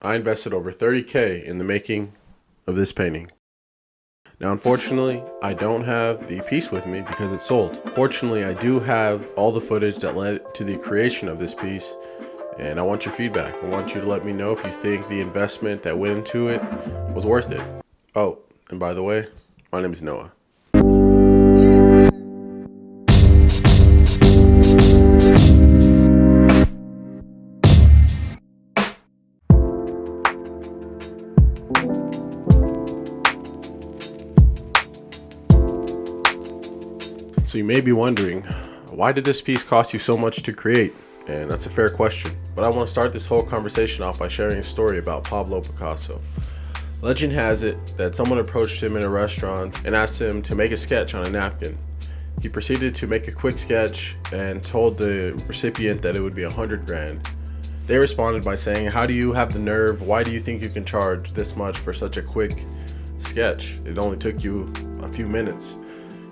I invested over 30K in the making of this painting. Now, unfortunately, I don't have the piece with me because it's sold. Fortunately, I do have all the footage that led to the creation of this piece, and I want your feedback. I want you to let me know if you think the investment that went into it was worth it. Oh, and by the way, my name is Noah. So you may be wondering, why did this piece cost you so much to create? And that's a fair question. But I want to start this whole conversation off by sharing a story about Pablo Picasso. Legend has it that someone approached him in a restaurant and asked him to make a sketch on a napkin. He proceeded to make a quick sketch and told the recipient that it would be 100 grand. They responded by saying, "How do you have the nerve? Why do you think you can charge this much for such a quick sketch? It only took you a few minutes."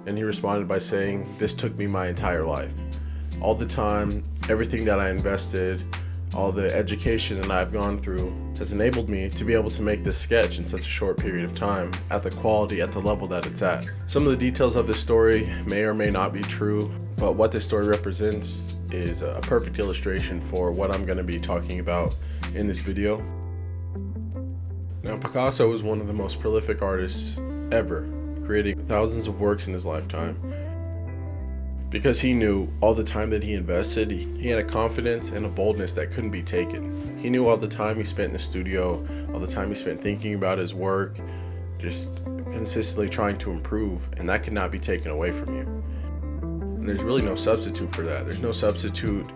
And he responded by saying, "This took me my entire life. All the time, everything that I invested, all the education that I've gone through has enabled me to be able to make this sketch in such a short period of time at the quality, at the level that it's at." Some of the details of this story may or may not be true, but what this story represents is a perfect illustration for what I'm going to be talking about in this video. Now, Picasso is one of the most prolific artists ever, creating thousands of works in his lifetime. Because he knew all the time that he invested, he had a confidence and a boldness that couldn't be taken. He knew all the time he spent in the studio, all the time he spent thinking about his work, just consistently trying to improve, and that could not be taken away from you. And there's really no substitute for that. There's no substitute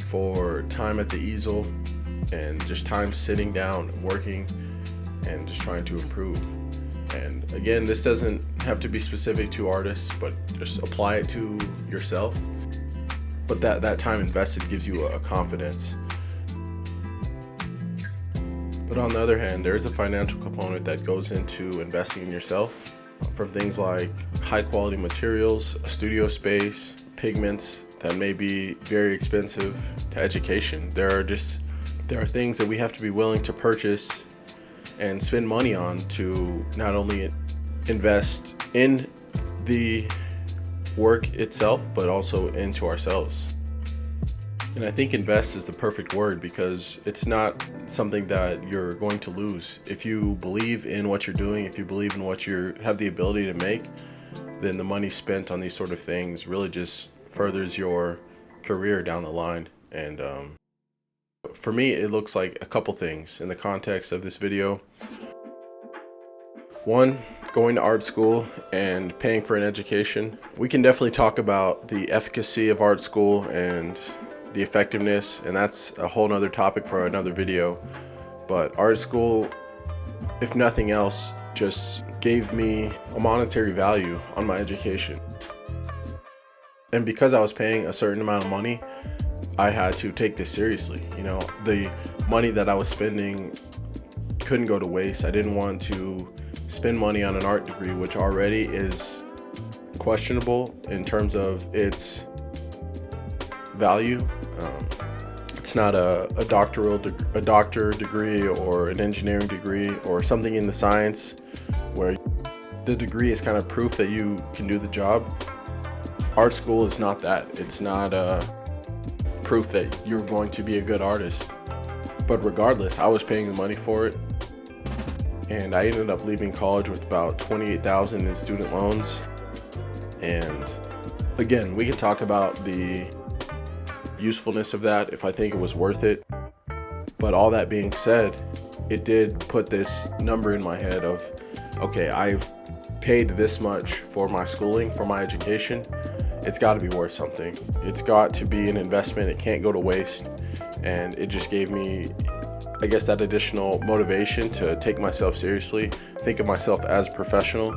for time at the easel and just time sitting down and working and just trying to improve. And again, this doesn't have to be specific to artists, but just apply it to yourself. But that time invested gives you a confidence. But on the other hand, there is a financial component that goes into investing in yourself, from things like high quality materials, a studio space, pigments that may be very expensive, to education. There are things that we have to be willing to purchase and spend money on to not only invest in the work itself, but also into ourselves. And I think invest is the perfect word because it's not something that you're going to lose. If you believe in what you're doing, if you believe in what you have the ability to make, then the money spent on these sort of things really just furthers your career down the line. And for me, it looks like a couple things in the context of this video. One, going to art school and paying for an education. We can definitely talk about the efficacy of art school and the effectiveness, and that's a whole nother topic for another video. But art school, if nothing else, just gave me a monetary value on my education. And because I was paying a certain amount of money, I had to take this seriously. The money that I was spending couldn't go to waste. I didn't want to spend money on an art degree, which already is questionable in terms of its value. It's not a doctor degree or an engineering degree or something in the science where the degree is kind of proof that you can do the job. Art school is not that. It's not proof that you're going to be a good artist. But regardless, I was paying the money for it, and I ended up leaving college with about $28,000 in student loans. And again, we can talk about the usefulness of that, if I think it was worth it. But all that being said, it did put this number in my head of, okay, I've paid this much for my schooling, for my education. It's got to be worth something. It's got to be an investment. It can't go to waste. And it just gave me, I guess, that additional motivation to take myself seriously, think of myself as a professional.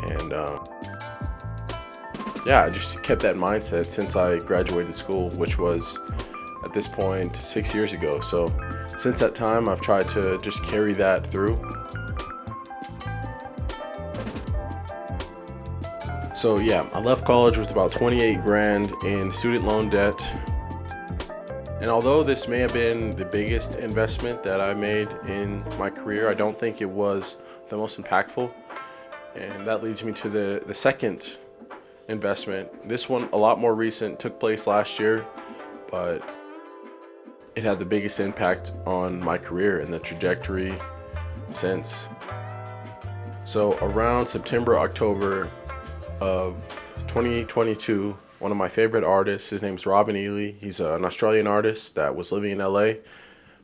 And I just kept that mindset since I graduated school, which was at this point 6 years ago. So since that time, I've tried to just carry that through. So I left college with about 28 grand in student loan debt. And although this may have been the biggest investment that I made in my career, I don't think it was the most impactful. And that leads me to the second investment. This one, a lot more recent, took place last year, but it had the biggest impact on my career and the trajectory since. So around September, October of 2022, one of my favorite artists, his name's Robin Ely. He's an Australian artist that was living in LA,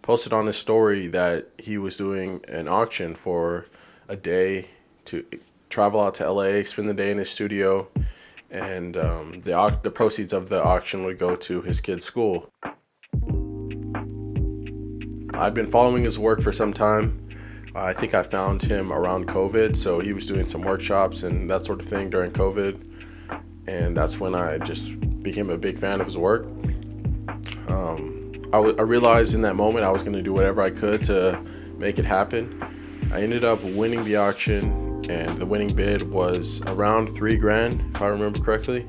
posted on his story that he was doing an auction for a day to travel out to LA, spend the day in his studio, and the proceeds of the auction would go to his kid's school. I've been following his work for some time. I think I found him around COVID, so he was doing some workshops and that sort of thing during COVID, and that's when I just became a big fan of his work. I realized in that moment I was going to do whatever I could to make it happen. I ended up winning the auction, and the winning bid was around $3,000, if I remember correctly,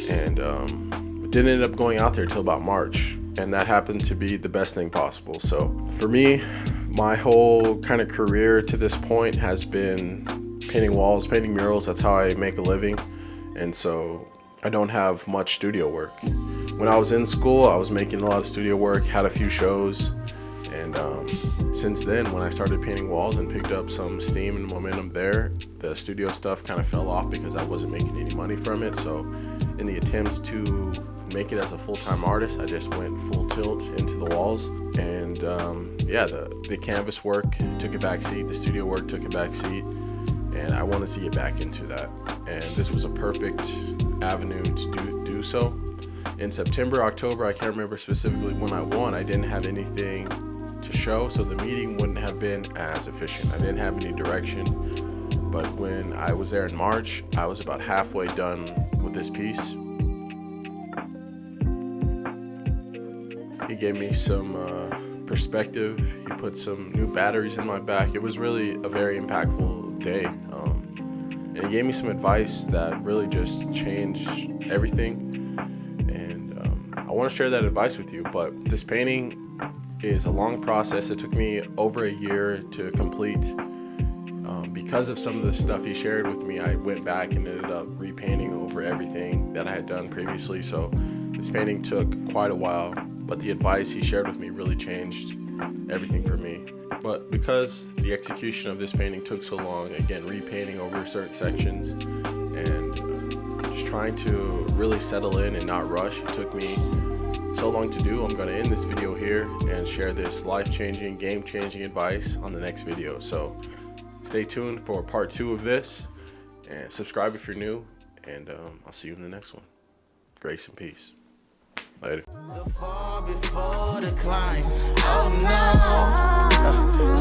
and it didn't end up going out there till about March, and that happened to be the best thing possible. So for me, my whole kind of career to this point has been painting walls, painting murals. That's how I make a living. And so I don't have much studio work. When I was in school, I was making a lot of studio work, had a few shows. And since then, when I started painting walls and picked up some steam and momentum there, the studio stuff kind of fell off because I wasn't making any money from it. So in the attempts to make it as a full-time artist, I just went full tilt into the walls. And the canvas work took a back seat, the studio work took a back seat, and I wanted to get back into that. And this was a perfect avenue to do so. In September, October, I can't remember specifically when I won, I didn't have anything to show, so the meeting wouldn't have been as efficient. I didn't have any direction. But when I was there in March, I was about halfway done with this piece. He gave me some perspective. He put some new batteries in my back. It was really a very impactful day. And he gave me some advice that really just changed everything. And I want to share that advice with you. But this painting is a long process. It took me over a year to complete. Because of some of the stuff he shared with me, I went back and ended up repainting over everything that I had done previously. So this painting took quite a while, but the advice he shared with me really changed everything for me. But because the execution of this painting took so long, again, repainting over certain sections and just trying to really settle in and not rush, it took me so long to do. I'm going to end this video here and share this life-changing, game-changing advice on the next video. So stay tuned for part 2 of this, and subscribe if you're new, and I'll see you in the next one. Grace and peace. Later. The fall before the climb. Oh no.